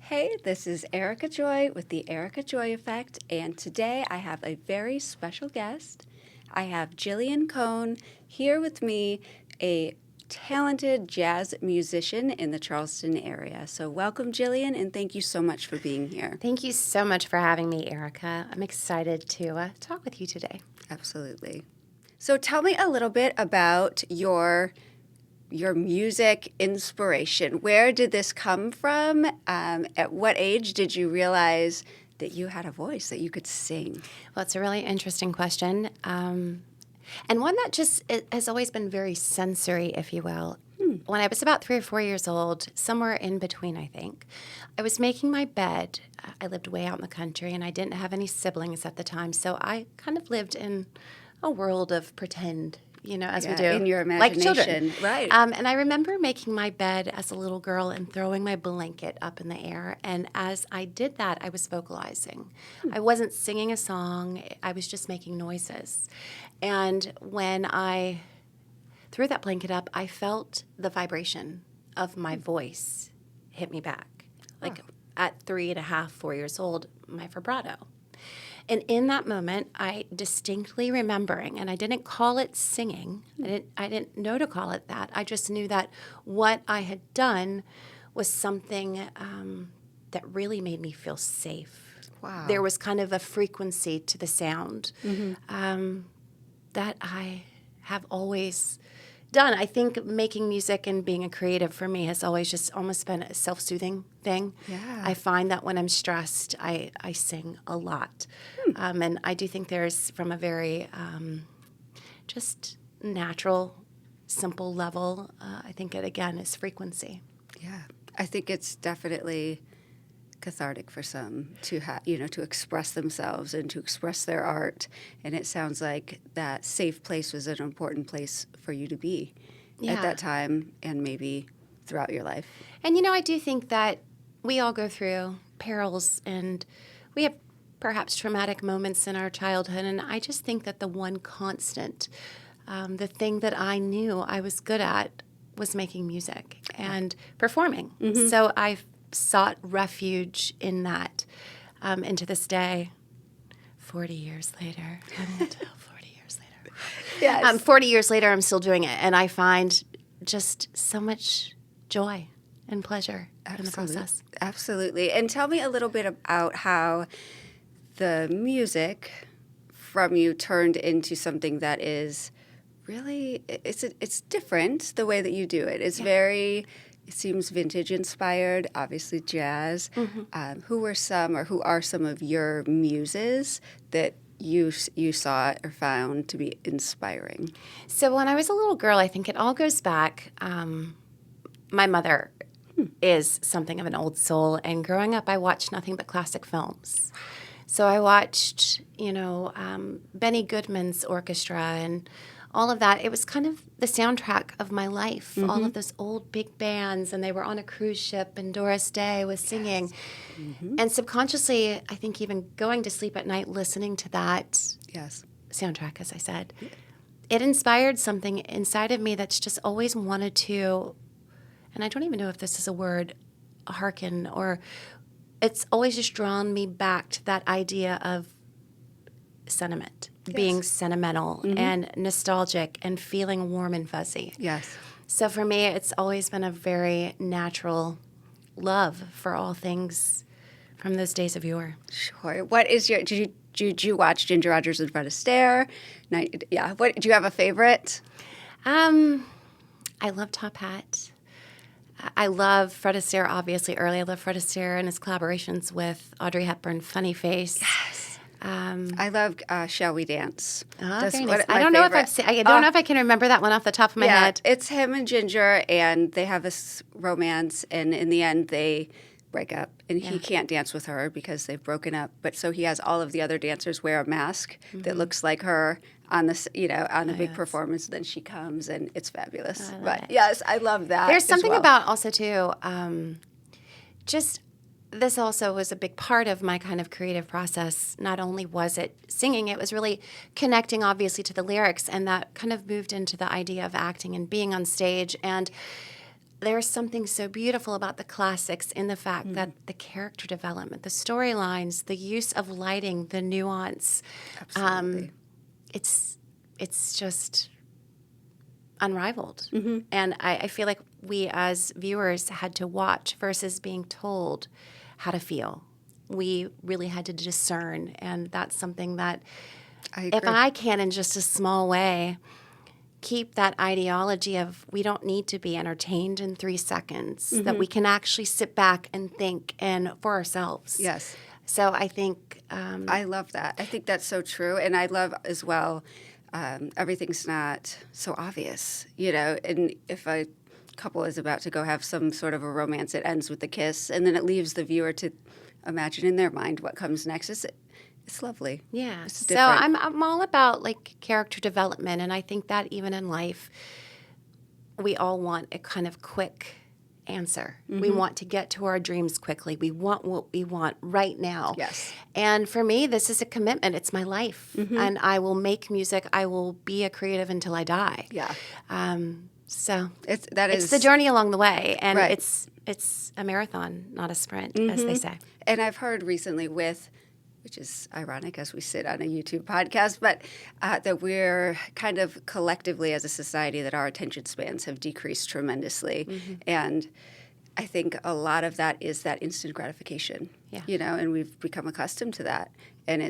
Hey, this is Erica Joy with the Erica Joy Effect, and today I have a very special guest. I have Gillian Kohn here with me, a talented jazz musician in the Charleston area. So welcome, Gillian, and thank you so much for being here. Thank you so much for having me, Erica. I'm excited to talk with you today. Absolutely. So tell me a little bit about your music inspiration. Where did this come from? At what age did you realize that you had a voice, that you could sing? Well, it's a really interesting question, and one that just has always been very sensory, if you will. When I was about 3 or 4 years old, somewhere in between, I think, I was making my bed. I lived way out in the country, and I didn't have any siblings at the time, so I kind of lived in a world of pretend, as we do. In your imagination. Like children. Right. And I remember making my bed as a little girl and throwing my blanket up in the air. And as I did that, I was vocalizing. I wasn't singing a song. I was just making noises. And when I threw that blanket up, I felt the vibration of my voice hit me back. Like at 3.5, 4 years old, my vibrato. And in that moment, I distinctly remembering, and I didn't call it singing. I didn't know to call it that. I just knew that what I had done was something that really made me feel safe. Wow. There was kind of a frequency to the sound that I have always done. I think making music and being a creative for me has always just almost been a self-soothing thing. Yeah. I find that when I'm stressed, I sing a lot. And I do think there's, from a very just natural, simple level, I think it, again, is frequency. Yeah. I think it's definitely cathartic for some to to express themselves and to express their art. And it sounds like that safe place was an important place for you to be at that time and maybe throughout your life. And, I do think that we all go through perils and we have perhaps traumatic moments in our childhood. And I just think that the one constant, the thing that I knew I was good at was making music and performing. So I've sought refuge in that into this day, 40 years later. I'm going to tell 40 years later. Yes. 40 years later, I'm still doing it, and I find just so much joy and pleasure in the process. Absolutely. And tell me a little bit about how the music from you turned into something that is really, it's different, the way that you do it. It's very... It seems vintage inspired, obviously jazz. Who are some of your muses that you saw or found to be inspiring? So when I was a little girl, I think it all goes back. My mother is something of an old soul, and growing up, I watched nothing but classic films. So I watched, Benny Goodman's orchestra and all of that. It was kind of the soundtrack of my life, all of those old big bands, and they were on a cruise ship, and Doris Day was singing. And subconsciously, I think even going to sleep at night listening to that soundtrack, as I said, it inspired something inside of me that's just always wanted to, and I don't even know if this is a word, hearken, or it's always just drawn me back to that idea of sentiment. Being sentimental and nostalgic and feeling warm and fuzzy. Yes. So for me, it's always been a very natural for all things from those days of yore. Sure. What is your? Did you watch Ginger Rogers and Fred Astaire? No, yeah. What do you have a favorite? I love Top Hat. I love Fred Astaire, obviously. Early, I love Fred Astaire and his collaborations with Audrey Hepburn, Funny Face. Yes. I love Shall We Dance. Very nice. I don't know if I can remember that one off the top of my head. It's him and Ginger, and they have this romance, and in the end they break up, and he can't dance with her because they've broken up. But so he has all of the other dancers wear a mask that looks like her on this, on a big performance. Then she comes, and it's fabulous. But yes, I love that. There's something about also too, just. This also was a big part of my kind of creative process. Not only was it singing, it was really connecting, obviously, to the lyrics, and that kind of moved into the idea of acting and being on stage. And there's something so beautiful about the classics in the fact that the character development, the storylines, the use of lighting, the nuance, Absolutely. it's just unrivaled. And I feel like we as viewers had to watch versus being told how to feel. We really had to discern, and that's something that if I can, in just a small way, keep that ideology of we don't need to be entertained in 3 seconds, that we can actually sit back and think and for ourselves. Yes. So I think I love that. I think that's so true. And I love as well, everything's not so obvious, and if a couple is about to go have some sort of a romance, it ends with a kiss, and then it leaves the viewer to imagine in their mind what comes next. It's lovely. Yeah. It's So different. I'm all about like character development, and I think that even in life, we all want a kind of quick answer. We want to get to our dreams quickly. We want what we want right now. Yes. And for me, this is a commitment. It's my life, and I will make music. I will be a creative until I die. Yeah. So It's the journey along the way, and Right. it's a marathon, not a sprint, as they say. And I've heard recently which is ironic as we sit on a YouTube podcast, but that we're kind of collectively as a society that our attention spans have decreased tremendously. And I think a lot of that is that instant gratification, and we've become accustomed to that. And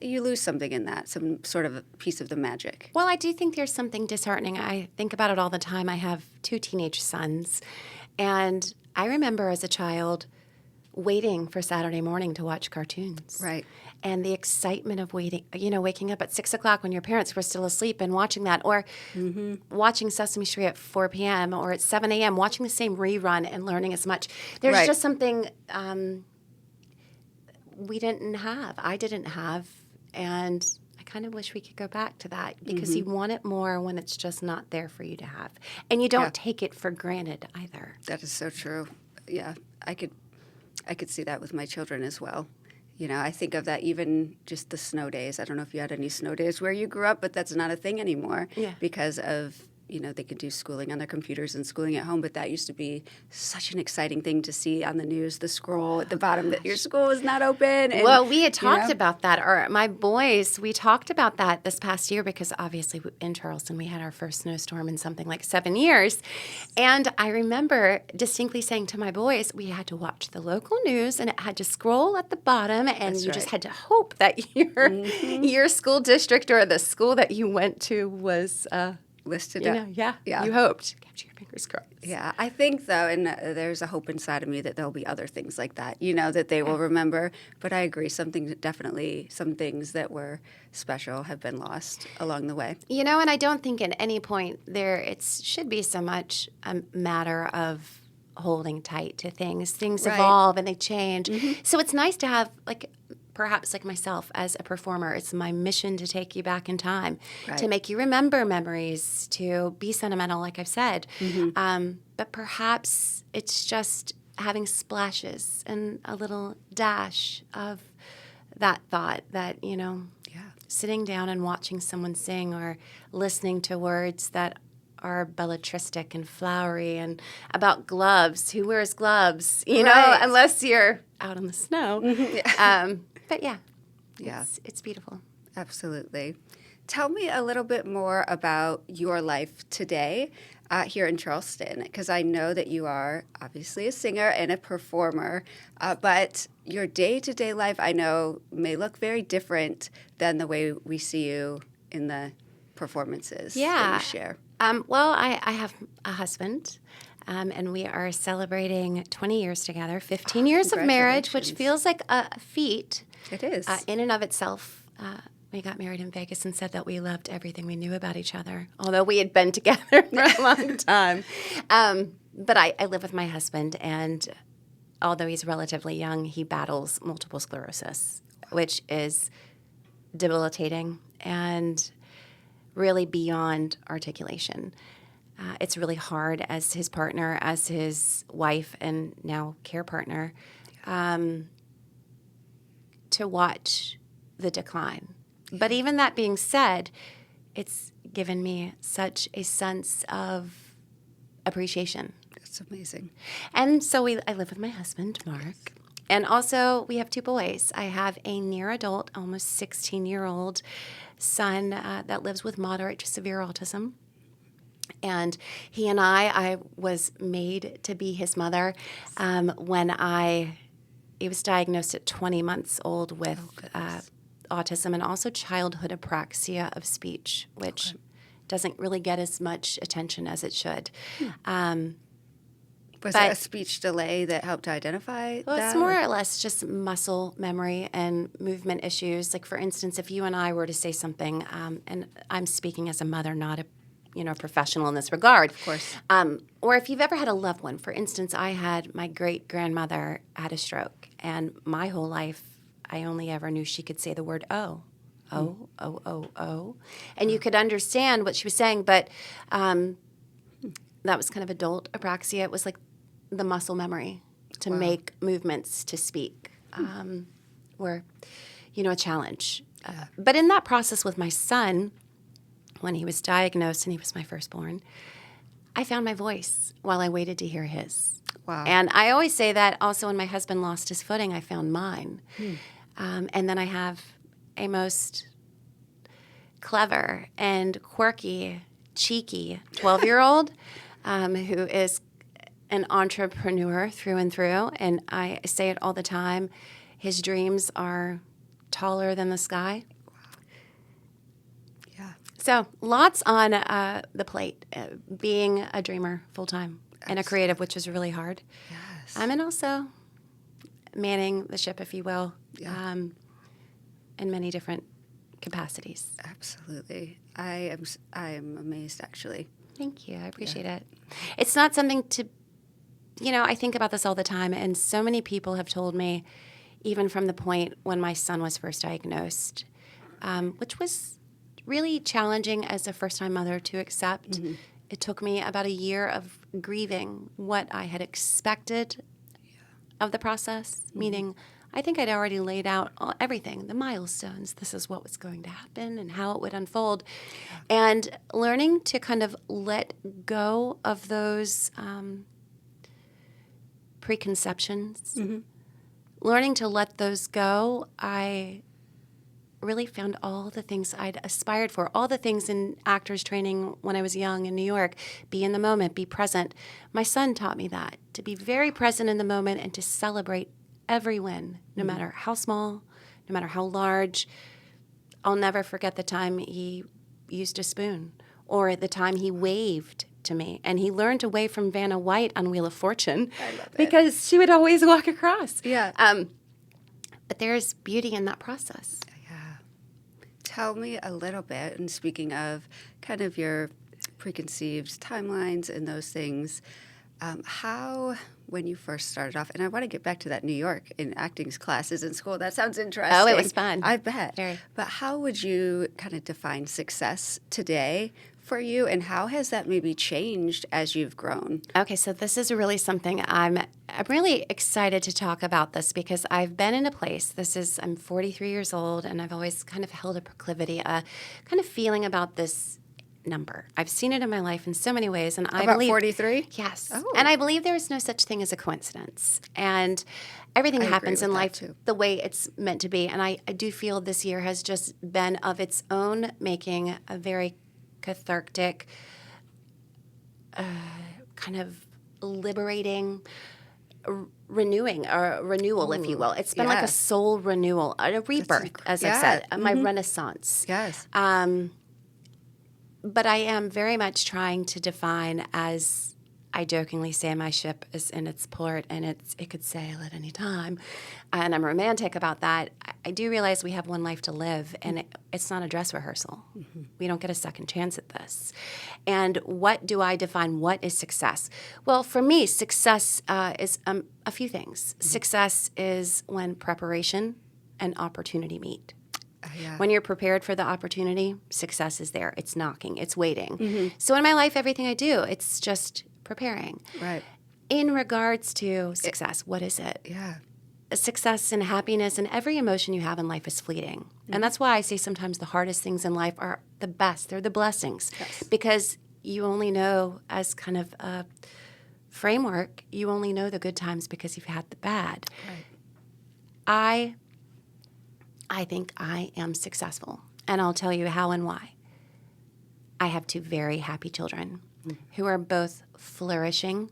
you lose something in that, some sort of a piece of the magic. Well, I do think there's something disheartening. I think about it all the time. I have 2 teenage sons, and I remember as a child waiting for Saturday morning to watch cartoons. Right. And the excitement of waking up at 6 o'clock when your parents were still asleep and watching that, or watching Sesame Street at 4 p.m. or at 7 a.m., watching the same rerun and learning as much. There's Right. just something we didn't have. I didn't have. And I kind of wish we could go back to that because you want it more when it's just not there for you to have. And you don't take it for granted either. That is so true. Yeah, I could see that with my children as well. I think of that even just the snow days. I don't know if you had any snow days where you grew up, but that's not a thing anymore because of, they can do schooling on their computers and schooling at home. But that used to be such an exciting thing to see on the news, the scroll at the bottom that your school is not open. And, well, we had talked about that, or my boys, we talked about that this past year because obviously in Charleston we had our first snowstorm in something like 7 years. And I remember distinctly saying to my boys, we had to watch the local news and it had to scroll at the bottom and That's you right. just had to hope that your school district or the school that you went to was listed you up. you hoped. Kept your fingers crossed. Yeah, I think, though, and there's a hope inside of me that there'll be other things like that, that they will remember. But I agree, some things that were special have been lost along the way. And I don't think at any point it should be so much a matter of holding tight to things. Things Right. evolve and they change. So it's nice to have, perhaps like myself as a performer, it's my mission to take you back in time, Right. to make you remember memories, to be sentimental, like I've said. But perhaps it's just having splashes and a little dash of that thought that, sitting down and watching someone sing or listening to words that are belletristic and flowery and about gloves. Who wears gloves? Right. Unless you're out in the snow. But yeah, Yeah. it's beautiful. Absolutely. Tell me a little bit more about your life today here in Charleston, because I know that you are obviously a singer and a performer, but your day-to-day life, I know, may look very different than the way we see you in the performances that you share. Well, I have a husband, and we are celebrating 20 years together, 15 years of marriage, which Congratulations. feels like a feat It is. in and of itself. We got married in Vegas and said that we loved everything we knew about each other, although we had been together for a long time. But I live with my husband, and although he's relatively young, he battles multiple sclerosis, which is debilitating and really beyond articulation. It's really hard as his partner, as his wife, and now care partner, to watch the decline. But even that being said, it's given me such a sense of appreciation. That's amazing. And so I live with my husband, Mark. And also we have 2 boys. I have a near adult, almost 16-year-old son that lives with moderate to severe autism. And he and I was made to be his mother when he was diagnosed at 20 months old with autism and also childhood apraxia of speech, which doesn't really get as much attention as it should. Was it a speech delay that helped identify Well, that? it's more or less just muscle memory and movement issues. Like, for instance, if you and I were to say something, and I'm speaking as a mother, not a professional in this regard. Of course. Or if you've ever had a loved one. For instance, I had my great-grandmother had a stroke, and my whole life I only ever knew she could say the word "oh." Oh, oh, oh, oh. And you could understand what she was saying, but that was kind of adult apraxia. It was like the muscle memory to make movements to speak were, a challenge. But in that process with my son, when he was diagnosed and he was my firstborn, I found my voice while I waited to hear his. Wow. And I always say that also when my husband lost his footing, I found mine. And then I have a most clever and quirky, cheeky 12-year-old who is an entrepreneur through and through. And I say it all the time. His dreams are taller than the sky. Yeah. So lots on the plate, being a dreamer full-time and a creative, which is really hard. Yes. And also manning the ship, if you will, in many different capacities. Absolutely. I am amazed, actually. Thank you. I appreciate it. It's not something to, I think about this all the time, and so many people have told me, even from the point when my son was first diagnosed, which was really challenging as a first-time mother to accept. Mm-hmm. It took me about a year of grieving what I had expected of the process, meaning I think I'd already laid out everything, the milestones. This is what was going to happen and how it would unfold. And learning to kind of let go of those preconceptions, learning to let those go, I really found all the things I'd aspired for, all the things in actors training when I was young in New York. Be in the moment, be present. My son taught me that, to be very present in the moment and to celebrate every win, no matter how small, no matter how large. I'll never forget the time he used a spoon or the time he waved to me. And he learned to wave from Vanna White on Wheel of Fortune. I love it. Because she would always walk across. Yeah. But there's beauty in that process. Tell me a little bit, and speaking of kind of your preconceived timelines and those things, how, when you first started off, and I want to get back to that New York in acting classes in school. That sounds interesting. Oh, it was fun. I bet. Very. But how would you kind of define success today for you, and how has that maybe changed as you've grown? Okay, so this is really something I'm really excited to talk about this because I've been in a place, I'm 43 years old, and I've always kind of held a proclivity, a kind of feeling about this number. I've seen it in my life in so many ways, and I believe 43? Yes. Oh. And I believe there is no such thing as a coincidence. And everything happens in life the way it's meant to be. And I do feel this year has just been of its own making a very cathartic, kind of liberating, renewing, or renewal, if you will. It's been like a soul renewal, a rebirth, as I said, my renaissance. Yes. But I am very much trying to define, as I jokingly say, my ship is in its port and it could sail at any time. And I'm romantic about that. I do realize we have one life to live, and it's not a dress rehearsal. We don't get a second chance at this. And what do I define? What is success? Well, for me, success is a few things. Success is when preparation and opportunity meet. When you're prepared for the opportunity, success is there. It's knocking. It's waiting. So in my life, everything I do, it's just preparing. Right. In regards to success, what is it? Yeah. Success and happiness and every emotion you have in life is fleeting. And that's why I say sometimes the hardest things in life are the best. They're the blessings. Yes. Because you only know, as kind of a framework, you only know the good times because you've had the bad. Right. I think I am successful, and I'll tell you how and why. I have two very happy children who are both flourishing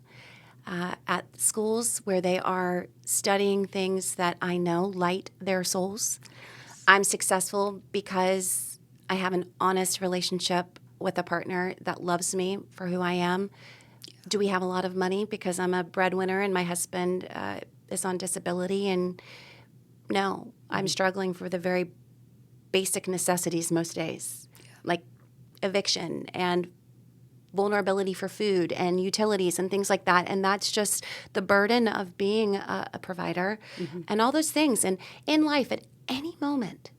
at schools where they are studying things that I know light their souls. I'm successful because I have an honest relationship with a partner that loves me for who I am. Do we have a lot of money because I'm a breadwinner and my husband is on disability? And no, I'm struggling for the very basic necessities most days, like eviction and vulnerability for food and utilities and things like that. And that's just the burden of being a provider and all those things. And in life, at any moment,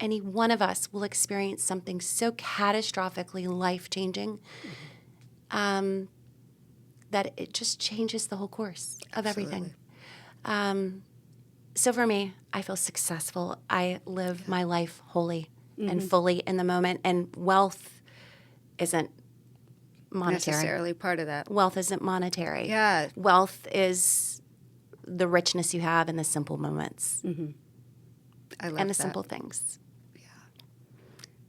any one of us will experience something so catastrophically life-changing that it just changes the whole course of everything. So for me, I feel successful. I live my life wholly and fully in the moment. And wealth isn't monetary. Necessarily part of that. Wealth isn't monetary. Yeah. Wealth is the richness you have in the simple moments I love and the that. simple things.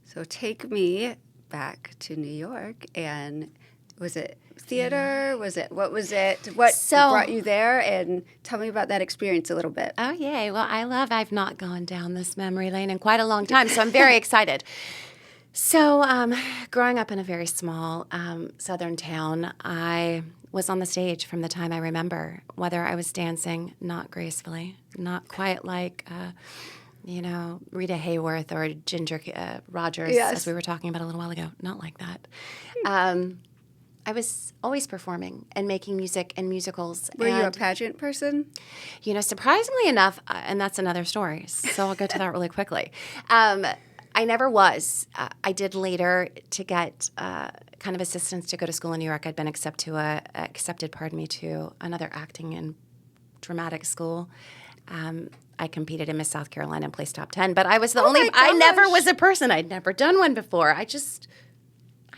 So take me back to New York, and was it theater? What was it? What brought you there? And tell me about that experience a little bit. Oh, yay. Well, I've not gone down this memory lane in quite a long time, so I'm very excited. So growing up in a very small southern town, I was on the stage from the time I remember, whether I was dancing, not gracefully, not quite like, Rita Hayworth or Ginger Rogers, as we were talking about a little while ago. Not like that. I was always performing and making music and musicals. Were you a pageant person? Surprisingly enough, and that's another story, so I'll go to that really quickly. I never was. I did later to get kind of assistance to go to school in New York. I'd been accepted to another acting and dramatic school. I competed in Miss South Carolina and placed top 10, but I was the only. I never was a person. I'd never done one before. I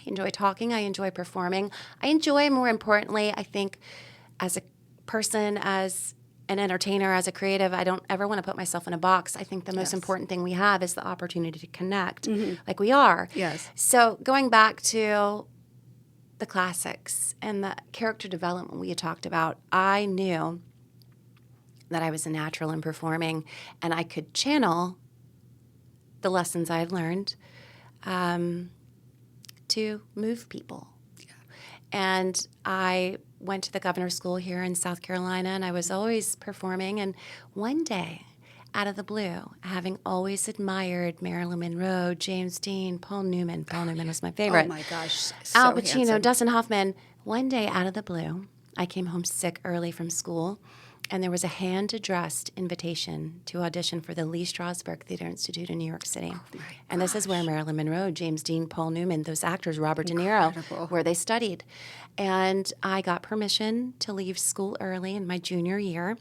enjoy talking. I enjoy performing. I enjoy, more importantly, I think, as a person, as an entertainer, as a creative, I don't ever want to put myself in a box. I think the most important thing we have is the opportunity to connect like we are. Yes. So going back to the classics and the character development we had talked about, I knew that I was a natural in performing and I could channel the lessons I had learned to move people. And I went to the governor's school here in South Carolina, and I was always performing. And one day, out of the blue, having always admired Marilyn Monroe, James Dean, Paul Newman. Paul Newman was my favorite. Oh, my gosh. So Al Pacino, handsome. Dustin Hoffman. One day, out of the blue, I came home sick early from school, and there was a hand-addressed invitation to audition for the Lee Strasberg Theater Institute in New York City. Oh, and this is where Marilyn Monroe, James Dean, Paul Newman, those actors, Robert De Niro, where they studied. And I got permission to leave school early in my junior year,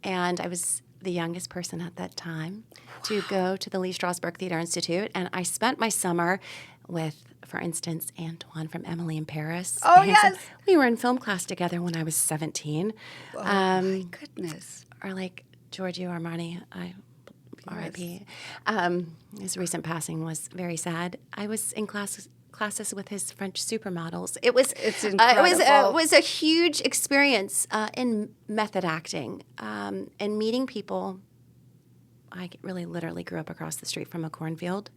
and I was the youngest person at that time to go to the Lee Strasberg Theater Institute. And I spent my summer with, for instance, Antoine from Emily in Paris. Oh, yes. We were in film class together when I was 17. Oh, my goodness. Or like Giorgio Armani, R.I.P. His recent passing was very sad. I was in classes with his French supermodels. It's incredible. It was a huge experience in method acting and meeting people. I really literally grew up across the street from a cornfield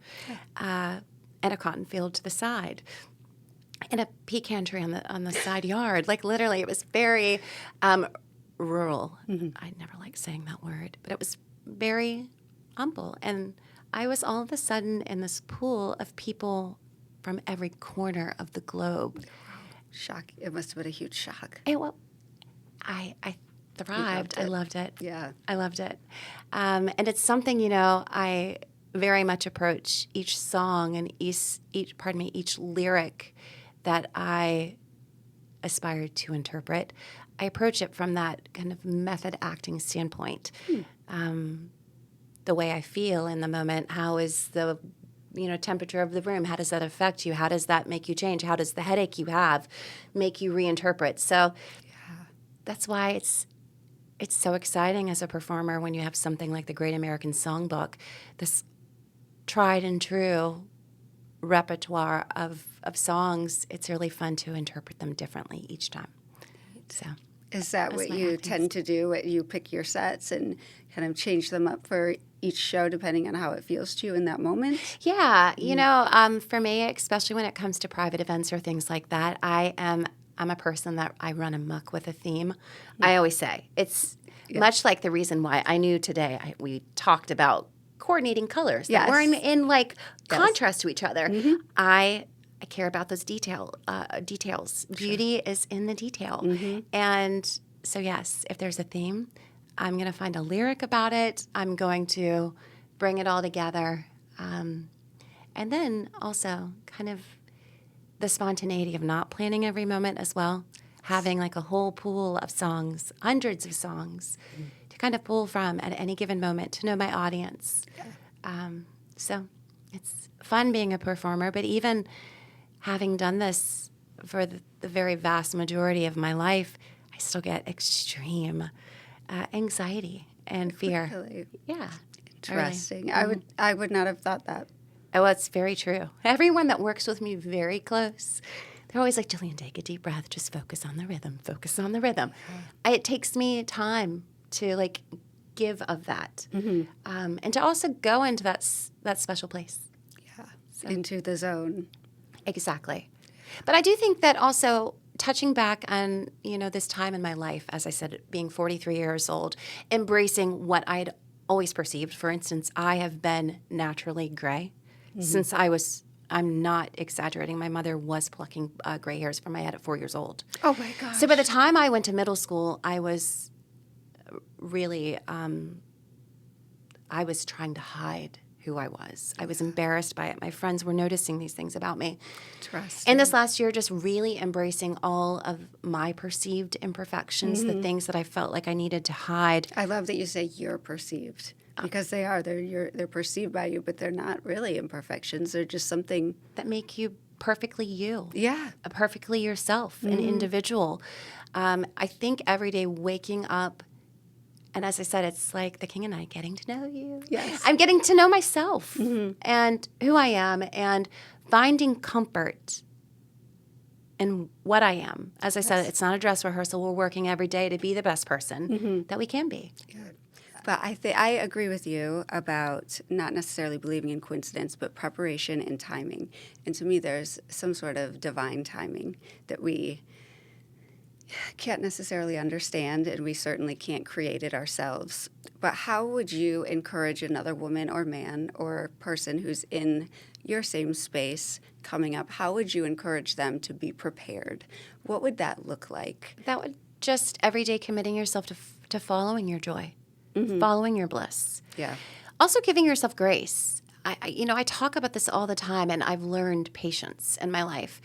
and a cotton field to the side, and a pecan tree on the side yard. Like literally, it was very rural. I never liked saying that word, but it was very humble. And I was all of a sudden in this pool of people from every corner of the globe. Wow. Shock. It must have been a huge shock. I thrived. I loved it. Yeah. I loved it. And it's something, I very much approach each song and each lyric that I aspire to interpret. I approach it from that kind of method acting standpoint. The way I feel in the moment, how is the temperature of the room? How does that affect you? How does that make you change? How does the headache you have make you reinterpret? So that's why it's so exciting as a performer when you have something like the Great American Songbook, this tried and true repertoire of songs. It's really fun to interpret them differently each time. So is that what you tend to do? You pick your sets and kind of change them up for each show depending on how it feels to you in that moment? Yeah. For me, especially when it comes to private events or things like that, I'm a person that I run amok with a theme. I always say it's much like the reason why I knew today we talked about coordinating colors that were in contrast to each other. Mm-hmm. I care about those details. Beauty is in the detail. Mm-hmm. And so, yes, if there's a theme, I'm going to find a lyric about it. I'm going to bring it all together. And then also kind of the spontaneity of not planning every moment as well, having like a whole pool of songs, hundreds of songs to kind of pull from at any given moment to know my audience. Yeah. So it's fun being a performer, but even having done this for the very vast majority of my life, I still get extreme anxiety and fear. Really? Yeah. Interesting. Really. I would not have thought that. Oh, it's very true. Everyone that works with me very close, they're always like, Gillian, take a deep breath. Just focus on the rhythm. Focus on the rhythm. It takes me time to give of that, and to also go into that special place. Yeah, so. Into the zone. Exactly. But I do think that also touching back on this time in my life, as I said, being 43 years old, embracing what I'd always perceived. For instance, I have been naturally gray. Since I'm not exaggerating, my mother was plucking gray hairs from my head at 4 years old. Oh, my gosh. So by the time I went to middle school, I was really, I was trying to hide who I was. I was embarrassed by it. My friends were noticing these things about me. Interesting. And this last year, just really embracing all of my perceived imperfections, the things that I felt like I needed to hide. I love that you say you're perceived. Because they are. They're perceived by you, but they're not really imperfections. They're just something that make you perfectly you. Yeah. Perfectly yourself, an individual. I think every day waking up, and as I said, it's like the king and I getting to know you. Yes. I'm getting to know myself and who I am and finding comfort in what I am. As I said, it's not a dress rehearsal. We're working every day to be the best person that we can be. Good. But I agree with you about not necessarily believing in coincidence, but preparation and timing. And to me, there's some sort of divine timing that we can't necessarily understand, and we certainly can't create it ourselves. But how would you encourage another woman or man or person who's in your same space coming up? How would you encourage them to be prepared? What would that look like? That would just every day committing yourself to following your joy. Following your bliss. Yeah. Also giving yourself grace. I talk about this all the time, and I've learned patience in my life.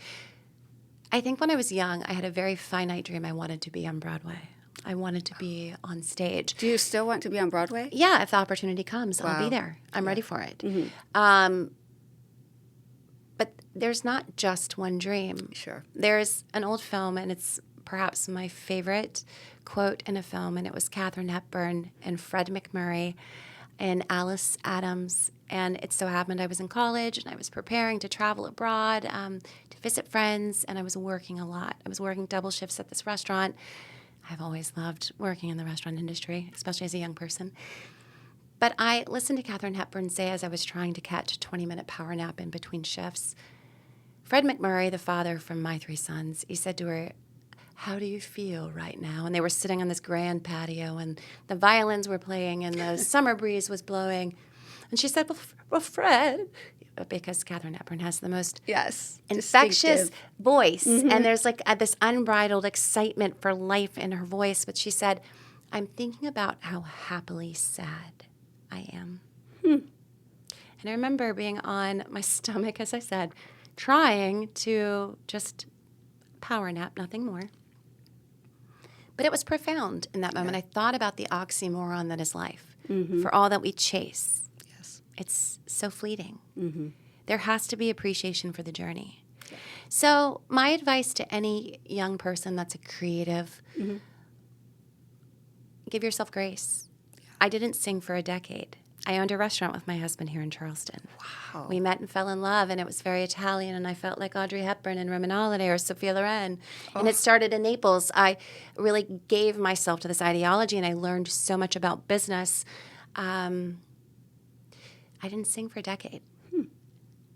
I think when I was young, I had a very finite dream. I wanted to be on Broadway. I wanted to be on stage. Do you still want to be on Broadway? Yeah, if the opportunity comes, I'll be there. I'm ready for it. But there's not just one dream. Sure. There's an old film, and it's perhaps my favorite quote in a film, and it was Katharine Hepburn and Fred McMurray and Alice Adams. And it so happened I was in college, and I was preparing to travel abroad to visit friends, and I was working a lot. I was working double shifts at this restaurant. I've always loved working in the restaurant industry, especially as a young person. But I listened to Katharine Hepburn say, as I was trying to catch a 20-minute power nap in between shifts, Fred McMurray, the father from my 3 sons, he said to her, "How do you feel right now?" And they were sitting on this grand patio, and the violins were playing, and the summer breeze was blowing. And she said, well, Fred, because Katharine Hepburn has the most infectious voice, and there's this unbridled excitement for life in her voice. But she said, "I'm thinking about how happily sad I am." And I remember being on my stomach, as I said, trying to just power nap, nothing more. But it was profound in that moment. I thought about the oxymoron that is life. For all that we chase, it's so fleeting. There has to be appreciation for the journey. Yeah. So my advice to any young person that's a creative, give yourself grace. Yeah. I didn't sing for a decade. I owned a restaurant with my husband here in Charleston. Wow. We met and fell in love, and it was very Italian, and I felt like Audrey Hepburn and Roman Holiday or Sophia Loren. Oh. And it started in Naples. I really gave myself to this ideology, and I learned so much about business. I didn't sing for a decade.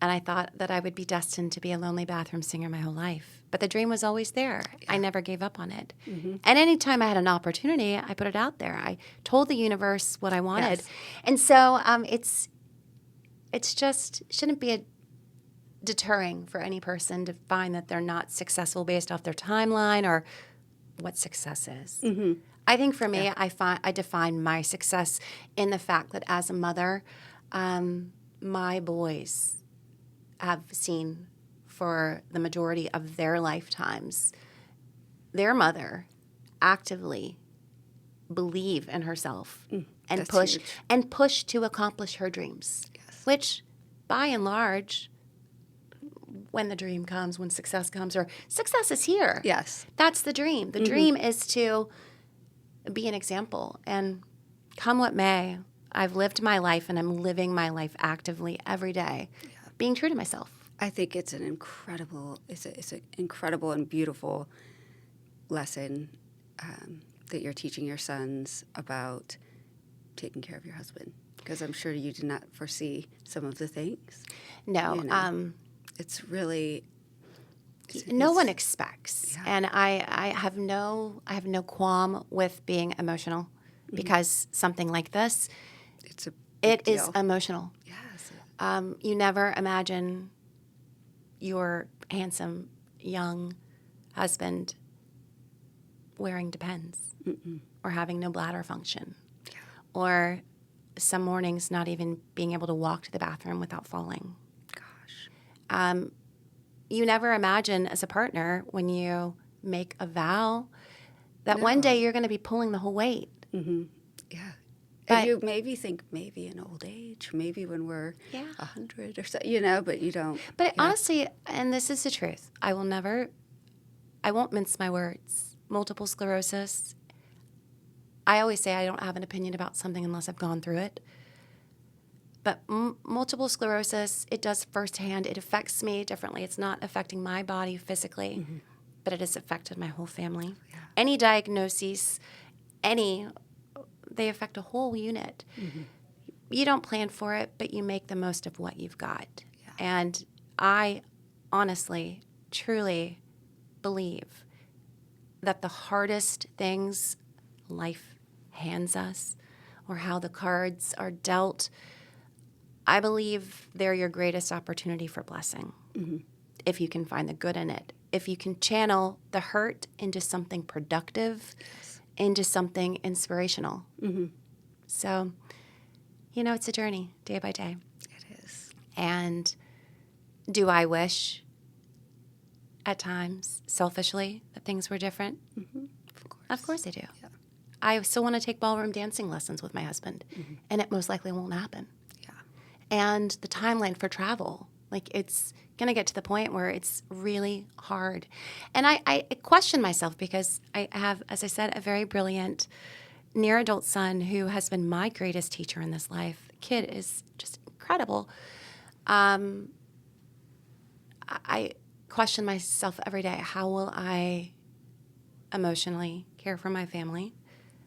And I thought that I would be destined to be a lonely bathroom singer my whole life. But the dream was always there. Yeah. I never gave up on it. Mm-hmm. And anytime I had an opportunity, I put it out there. I told the universe what I wanted. Yes. And so it's just shouldn't be deterring for any person to find that they're not successful based off their timeline or what success is. Mm-hmm. I think for me, I define my success in the fact that as a mother, my boys have seen for the majority of their lifetimes their mother actively believe in herself and push to accomplish her dreams. Yes. Which, by and large, when the dream comes, when success comes, or success is here. Yes. That's the dream. The dream is to be an example. And come what may, I've lived my life and I'm living my life actively every day. Yeah. Being true to myself. I think it's an incredible and beautiful lesson that you're teaching your sons about taking care of your husband. Because I'm sure you did not foresee some of the things. No. You know, it's really... no one expects. Yeah. And I have no qualm with being emotional because something like this, it is emotional. Yes. You never imagine your handsome young husband wearing Depends or having no bladder function or some mornings not even being able to walk to the bathroom without falling. Gosh. You never imagine as a partner when you make a vow that one day you're going to be pulling the whole weight. Mm-hmm. Yeah. And you maybe think maybe in old age, maybe when we're 100 or so, but you don't. But honestly, and this is the truth, I won't mince my words. Multiple sclerosis, I always say I don't have an opinion about something unless I've gone through it. But multiple sclerosis, it does firsthand. It affects me differently. It's not affecting my body physically, but it has affected my whole family. Yeah. Any diagnoses, they affect a whole unit. Mm-hmm. You don't plan for it, but you make the most of what you've got. Yeah. And I honestly, truly believe that the hardest things life hands us or how the cards are dealt, I believe they're your greatest opportunity for blessing. Mm-hmm. If you can find the good in it. If you can channel the hurt into something productive, into something inspirational. Mm-hmm. So, it's a journey, day by day. It is. And do I wish at times, selfishly, that things were different? Mm-hmm. Of course I do. Yeah. I still want to take ballroom dancing lessons with my husband, and it most likely won't happen. Yeah. And the timeline for travel, it's going to get to the point where it's really hard. And I question myself because I have, as I said, a very brilliant near-adult son who has been my greatest teacher in this life. The kid is just incredible. I question myself every day. How will I emotionally care for my family?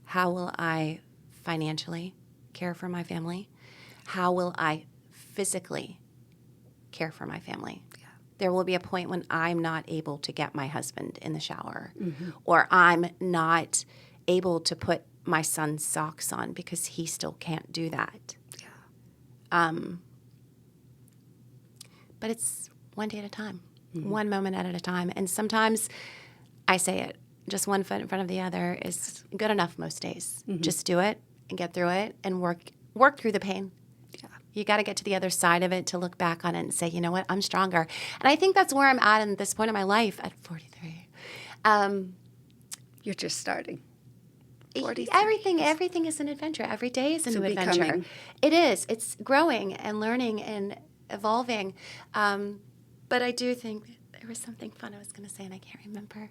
How will I financially care for my family? How will I physically care for my family? Yeah. There will be a point when I'm not able to get my husband in the shower, or I'm not able to put my son's socks on because he still can't do that. Yeah. But it's one day at a time, one moment at a time. And sometimes I say it, just one foot in front of the other is good enough most days. Just do it and get through it and work through the pain. Yeah. You got to get to the other side of it to look back on it and say, you know what, I'm stronger. And I think that's where I'm at this point in my life at 43. You're just starting. 43. Everything is an adventure. Every day is a new adventure. It is. It's growing and learning and evolving. But I do think there was something fun I was going to say, and I can't remember.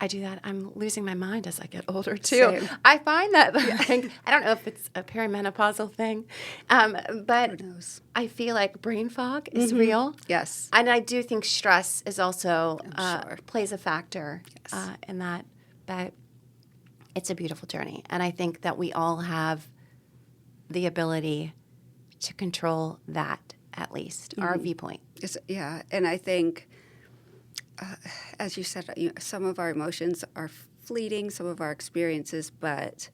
I do that. I'm losing my mind as I get older, too. Same. I find that, like, I don't know if it's a perimenopausal thing, but Who knows? I feel like brain fog is real. Yes. And I do think stress is also sure. plays a factor in that. But it's a beautiful journey. And I think that we all have the ability to control that, at least, our viewpoint. And I think, as you said, some of our emotions are fleeting, some of our experiences, but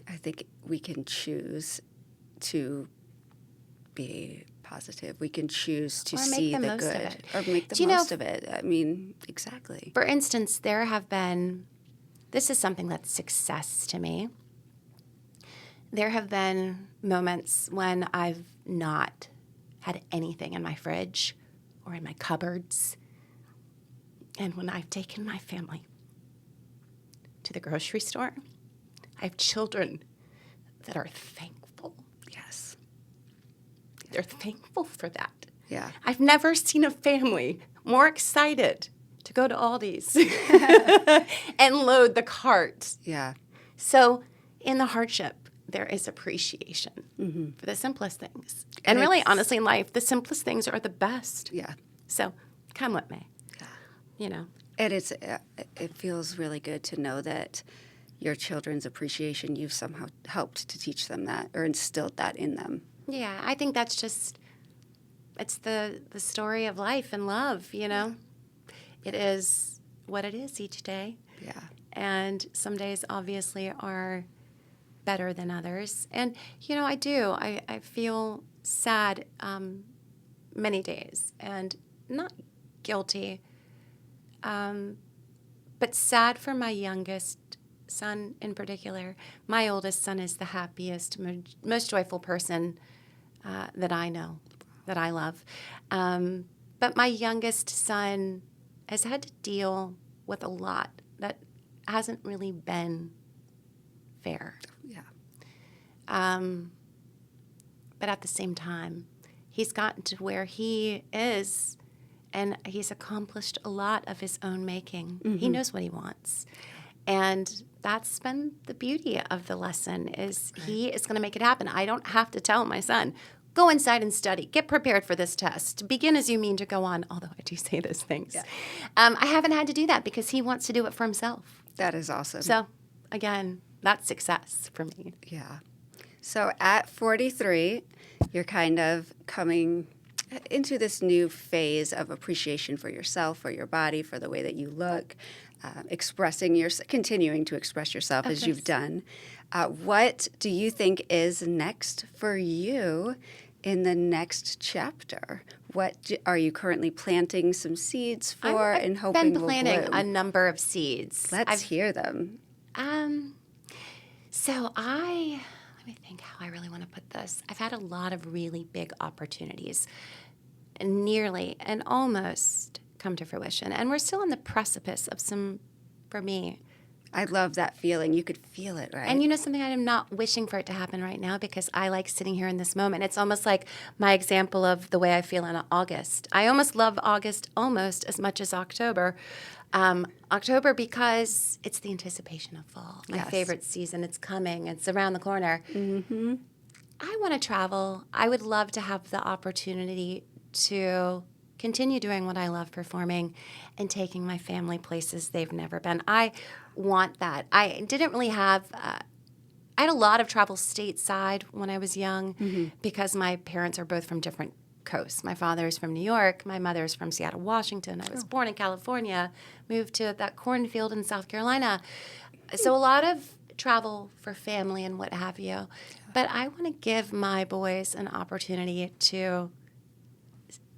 I think we can choose to be positive. We can choose to see the good or make the most of it. I mean, exactly. For instance, there have been, this is something that's success to me. There have been moments when I've not had anything in my fridge or in my cupboards. And when I've taken my family to the grocery store, I have children that are thankful. Yes. They're thankful for that. Yeah. I've never seen a family more excited to go to Aldi's and load the cart. Yeah. So in the hardship, there is appreciation for the simplest things. And really, honestly, in life, the simplest things are the best. Yeah. So come with me. Yeah. You know. And it feels really good to know that your children's appreciation, you've somehow helped to teach them that or instilled that in them. Yeah, I think that's just, it's the story of life and love, you know. It is what it is each day. Yeah. And some days obviously are better than others. And, you know, I do. I feel sad many days and not guilty, but sad for my youngest son in particular. My oldest son is the happiest, most joyful person that I know, that I love. But my youngest son has had to deal with a lot that hasn't really been fair. Yeah. But at the same time, he's gotten to where he is, and he's accomplished a lot of his own making. He knows what he wants. And that's been the beauty of the lesson is he is going to make it happen. I don't have to tell my son, go inside and study. Get prepared for this test. Begin as you mean to go on, although I do say those things. Yeah. I haven't had to do that because he wants to do it for himself. That is awesome. So, again, that's success for me. Yeah. So at 43, you're kind of coming into this new phase of appreciation for yourself, for your body, for the way that you look, continuing to express yourself as you've done. What do you think is next for you in the next chapter? What are you currently planting some seeds for and hoping will bloom? I've been planting a number of seeds. Let's hear them. Let me think how I really want to put this. I've had a lot of really big opportunities, nearly and almost come to fruition. And we're still on the precipice of some, for me. I love that feeling. You could feel it, right? And you know something? I'm not wishing for it to happen right now because I like sitting here in this moment. It's almost like my example of the way I feel in August. I almost love August almost as much as October. October because it's the anticipation of fall. My favorite season. It's coming. It's around the corner. Mm-hmm. I want to travel. I would love to have the opportunity to continue doing what I love, performing and taking my family places they've never been. I want that. I didn't really have I had a lot of travel stateside when I was young because my parents are both from different coasts. My father is from New York. My mother is from Seattle, Washington. I was born in California, moved to that cornfield in South Carolina. So a lot of travel for family and what have you. But I want to give my boys an opportunity to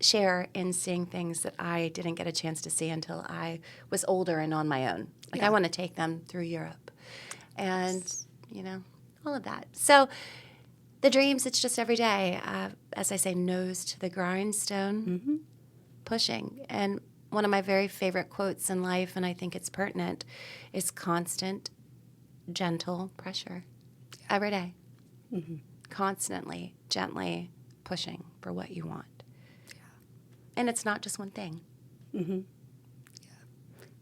share in seeing things that I didn't get a chance to see until I was older and on my own. Like I want to take them through Europe and, you know, all of that. So the dreams, it's just every day, as I say, nose to the grindstone, pushing. And one of my very favorite quotes in life, and I think it's pertinent, is constant, gentle pressure every day. Constantly, gently pushing. for what you want. And it's not just one thing. Mm-hmm.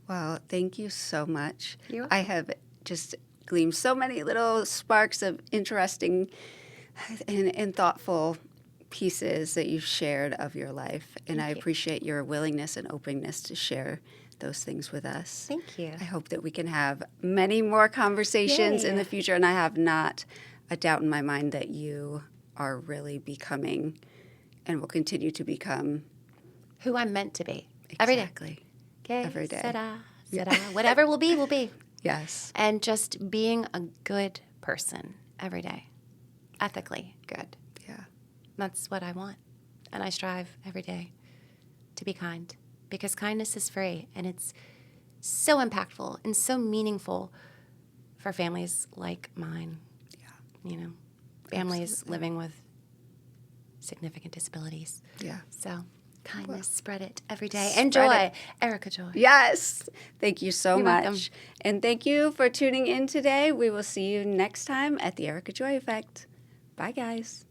Well, thank you so much. You're I have just gleaned so many little sparks of interesting and thoughtful pieces that you've shared of your life. And I appreciate your willingness and openness to share those things with us. Thank you. I hope that we can have many more conversations in the future. And I have not a doubt in my mind that you are really becoming and will continue to become who I'm meant to be. Every day. Exactly. Okay. Every day. Ta-da. Whatever will be, will be. Yes. And just being a good person every day. Ethically good. Yeah. That's what I want. And I strive every day to be kind. Because kindness is free. And it's so impactful and so meaningful for families like mine. Yeah. You know, families Absolutely. living with significant disabilities. Yeah. So kindness, spread it every day. Spread And joy. it. Erica Joy. Yes. Thank you so You're much. welcome. And thank you for tuning in today. We will see you next time at the Erica Joy Effect. Bye, guys.